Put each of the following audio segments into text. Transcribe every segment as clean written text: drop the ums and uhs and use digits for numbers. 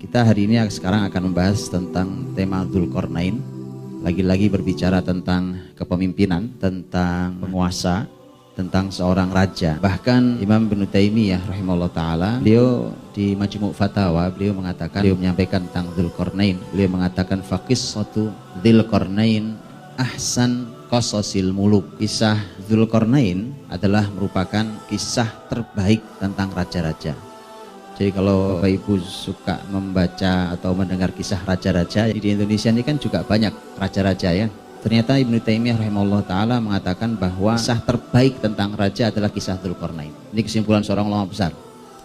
Kita hari ini sekarang akan membahas tentang tema Dzulqarnain. Lagi-lagi berbicara tentang kepemimpinan, tentang penguasa, tentang seorang raja. Bahkan Imam Ibnu Taimiyah rahimahullah ta'ala, beliau di Majmu' Fatawa, beliau mengatakan, beliau menyampaikan tentang Dzulqarnain. Beliau mengatakan faqissatu Dzulqarnain ahsan qasasil muluk. Kisah Dzulqarnain adalah merupakan kisah terbaik tentang raja-raja. Jadi kalau Bapak Ibu suka membaca atau mendengar kisah raja-raja, di Indonesia ini kan juga banyak raja-raja ya. Ternyata Ibnu Taimiyah rahimahullah ta'ala mengatakan bahwa kisah terbaik tentang raja adalah kisah Dzulqarnain. Ini kesimpulan seorang ulama besar.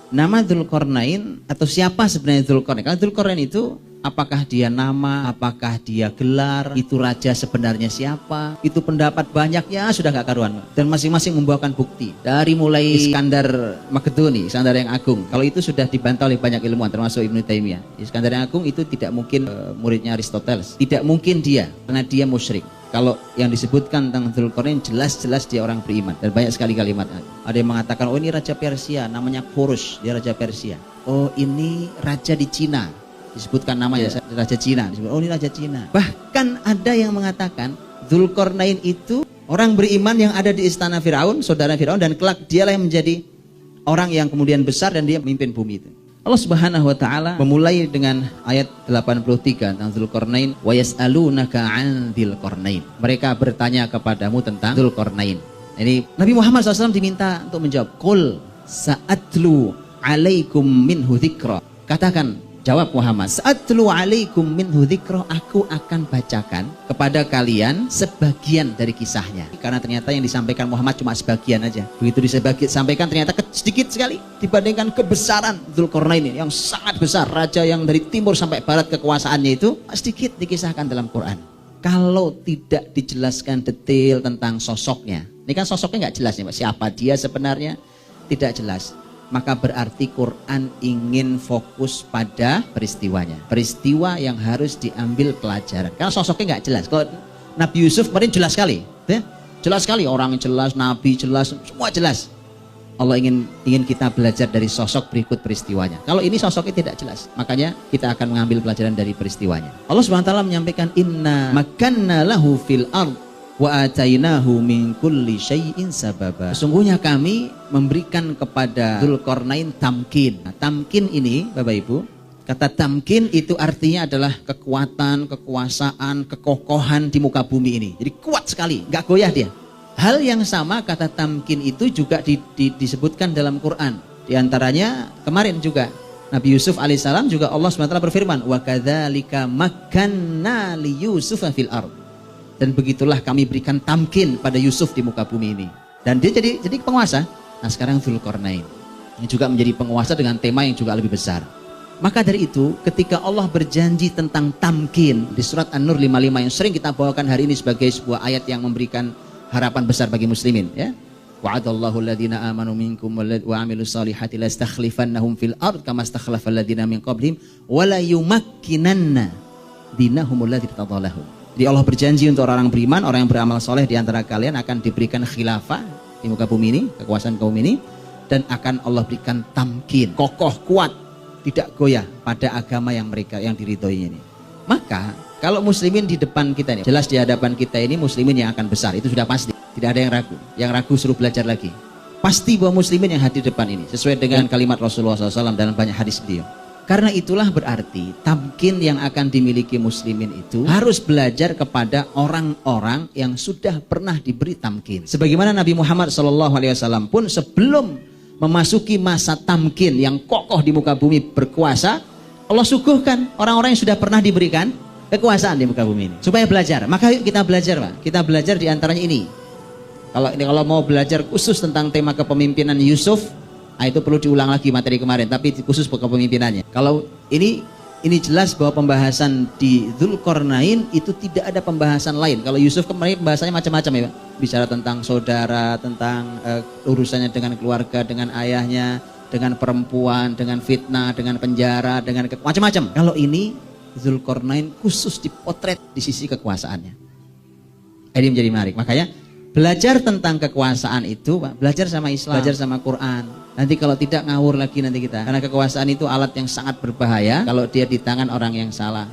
Nama Dzulqarnain atau siapa sebenarnya Dzulqarnain? Kalau Dzulqarnain itu apakah dia nama, apakah dia gelar, itu raja sebenarnya siapa? Itu pendapat banyaknya sudah gak karuan. Dan masing-masing membawakan bukti. Dari mulai Iskandar Makedoni, Iskandar yang Agung. Kalau itu sudah dibantah oleh banyak ilmuwan termasuk Ibnu Taimiyah. Iskandar yang Agung itu tidak mungkin muridnya Aristoteles. Tidak mungkin dia, karena dia musyrik. Kalau yang disebutkan tentang Dzulqarnain jelas-jelas dia orang beriman. Dan banyak sekali kalimat. Ada yang mengatakan, oh ini raja Persia, namanya Khurush, dia raja Persia. Oh ini raja di Cina, disebutkan namanya raja Cina, disebut, oh ini raja Cina. Bahkan ada yang mengatakan Dzulqarnain itu orang beriman yang ada di istana Firaun, saudara Firaun, dan kelak dialah yang menjadi orang yang kemudian besar dan dia memimpin bumi itu. Allah Subhanahu wa taala memulai dengan ayat 83 tentang Dzulqarnain, wa yas'alunaka 'an Dzulqarnain. Mereka bertanya kepadamu tentang Dzulqarnain. Ini Nabi Muhammad SAW diminta untuk menjawab, qul sa'atlu 'alaikum minhu dzikra. Katakan, jawab Muhammad, sa'atlu 'alaikum minhu dzikra, aku akan bacakan kepada kalian sebagian dari kisahnya. Karena ternyata yang disampaikan Muhammad cuma sebagian aja. Begitu disampaikan ternyata sedikit sekali dibandingkan kebesaran Dzulqarnain yang sangat besar, raja yang dari timur sampai barat kekuasaannya itu sedikit dikisahkan dalam Quran. Kalau tidak dijelaskan detail tentang sosoknya, ini kan sosoknya nggak jelas nih Pak, siapa dia sebenarnya tidak jelas. Maka berarti Quran ingin fokus pada peristiwanya. Peristiwa yang harus diambil pelajaran. Karena sosoknya nggak jelas. Kalau Nabi Yusuf kemarin jelas sekali. Ya? Jelas sekali, orang jelas, Nabi jelas, semua jelas. Allah ingin kita belajar dari sosok berikut peristiwanya. Kalau ini sosoknya tidak jelas, makanya kita akan mengambil pelajaran dari peristiwanya. Allah SWT menyampaikan, inna makanna lahu fil ard wa atainahu min kulli syai'in sababa. Sesungguhnya kami memberikan kepada Dzulqarnain tamkin. Nah, tamkin ini Bapak Ibu, kata tamkin itu artinya adalah kekuatan, kekuasaan, kekokohan di muka bumi ini. Jadi kuat sekali, nggak goyah dia. Hal yang sama kata tamkin itu juga disebutkan dalam Quran. Di antaranya kemarin juga Nabi Yusuf alaihissalam juga Allah SWT berfirman, wa kadzalika makkanna li Yusufa fil ard. Dan begitulah kami berikan tamkin pada Yusuf di muka bumi ini. Dan dia jadi penguasa. Nah sekarang Dzulqarnain yang juga menjadi penguasa dengan tema yang juga lebih besar. Maka dari itu ketika Allah berjanji tentang tamkin di surat An-Nur 55 yang sering kita bawakan hari ini sebagai sebuah ayat yang memberikan harapan besar bagi muslimin ya. Wa'adallahu alladhina amanu minkum wa 'amilus solihati lastakhlifannahum fil ard kama stakhlafal ladzina min qablihim wa la yumakkinanna dinahumul ladzi tadallahu. Jadi Allah berjanji untuk orang beriman, orang yang beramal soleh di antara kalian akan diberikan khilafah di muka bumi ini, kekuasaan kaum ini, dan akan Allah berikan tamkin, kokoh, kuat, tidak goyah pada agama yang mereka yang diridhoinya ini. Maka kalau muslimin di depan kita ini, jelas di hadapan kita ini muslimin yang akan besar, itu sudah pasti. Tidak ada yang ragu. Yang ragu suruh belajar lagi. Pasti bahwa muslimin yang hadir depan ini, sesuai dengan kalimat Rasulullah SAW dalam banyak hadis beliau. Karena itulah berarti tamkin yang akan dimiliki muslimin itu harus belajar kepada orang-orang yang sudah pernah diberi tamkin. Sebagaimana Nabi Muhammad SAW pun sebelum memasuki masa tamkin yang kokoh di muka bumi berkuasa, Allah suguhkan orang-orang yang sudah pernah diberikan kekuasaan di muka bumi ini supaya belajar. Maka yuk kita belajar Pak. Kita belajar di antaranya ini. Kalau mau belajar khusus tentang tema kepemimpinan Yusuf, nah itu perlu diulang lagi materi kemarin, tapi khusus kepemimpinannya. Kalau ini jelas bahwa pembahasan di Dzulqarnain itu tidak ada pembahasan lain. Kalau Yusuf kemarin pembahasannya macam-macam ya Pak. Bicara tentang saudara, tentang urusannya dengan keluarga, dengan ayahnya, dengan perempuan, dengan fitnah, dengan penjara, dengan macam-macam. Kalau ini Dzulqarnain khusus dipotret di sisi kekuasaannya. Ini menjadi menarik. Makanya Belajar tentang kekuasaan itu, Pak, belajar sama Islam, belajar sama Quran. Nanti kalau tidak ngawur lagi nanti kita. Karena kekuasaan itu alat yang sangat berbahaya kalau dia di tangan orang yang salah.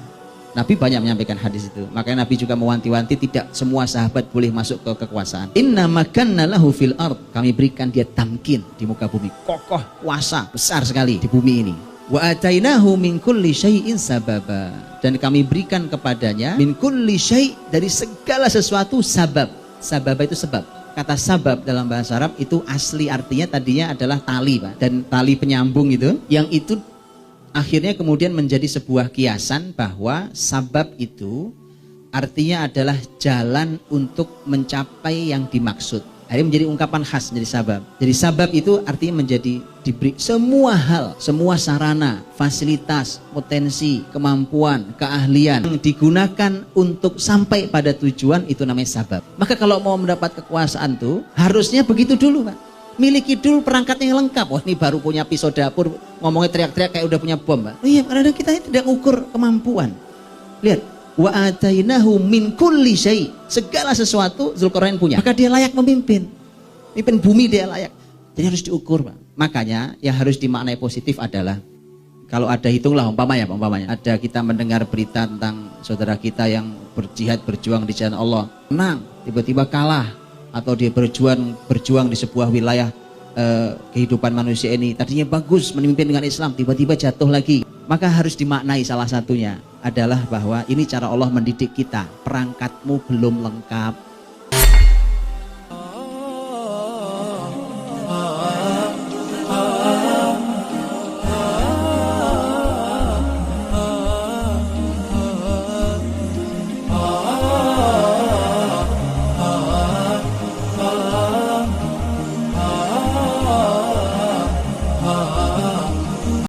Nabi banyak menyampaikan hadis itu. Makanya Nabi juga mewanti-wanti tidak semua sahabat boleh masuk ke kekuasaan. Inna makanna lahu fil ard. Kami berikan dia tamkin di muka bumi. Kokoh, kuasa besar sekali di bumi ini. Wa atainahu min kulli syai'in sababa. Dan kami berikan kepadanya min kulli syai' dari segala sesuatu sabab. Sabab itu sebab. Kata sabab dalam bahasa Arab itu asli artinya tadinya adalah tali, Pak. Dan tali penyambung itu, yang itu akhirnya kemudian menjadi sebuah kiasan bahwa sabab itu artinya adalah jalan untuk mencapai yang dimaksud. Akhirnya menjadi ungkapan khas, menjadi sabab. Jadi sabab itu artinya menjadi diberi semua hal, semua sarana, fasilitas, potensi, kemampuan, keahlian yang digunakan untuk sampai pada tujuan, itu namanya sabab. Maka kalau mau mendapat kekuasaan tuh harusnya begitu dulu, Pak. Miliki dulu perangkatnya yang lengkap. Wah, ini baru punya pisau dapur, ngomongnya teriak-teriak kayak udah punya bom, Pak. Oh iya, karena kita tidak ukur kemampuan. Lihat. Wa atainahu min kulli syai. Segala sesuatu Zulkarnain punya. Maka dia layak memimpin. Mimpin bumi dia layak. Jadi harus diukur, Pak. Makanya yang harus dimaknai positif adalah kalau ada, hitunglah umpamanya ada kita mendengar berita tentang saudara kita yang berjihad, berjuang di jalan Allah, menang, tiba-tiba kalah, atau dia berjuang di sebuah wilayah kehidupan manusia ini, tadinya bagus memimpin dengan Islam, tiba-tiba jatuh lagi. Maka harus dimaknai salah satunya adalah bahwa ini cara Allah mendidik kita. Perangkatmu belum lengkap,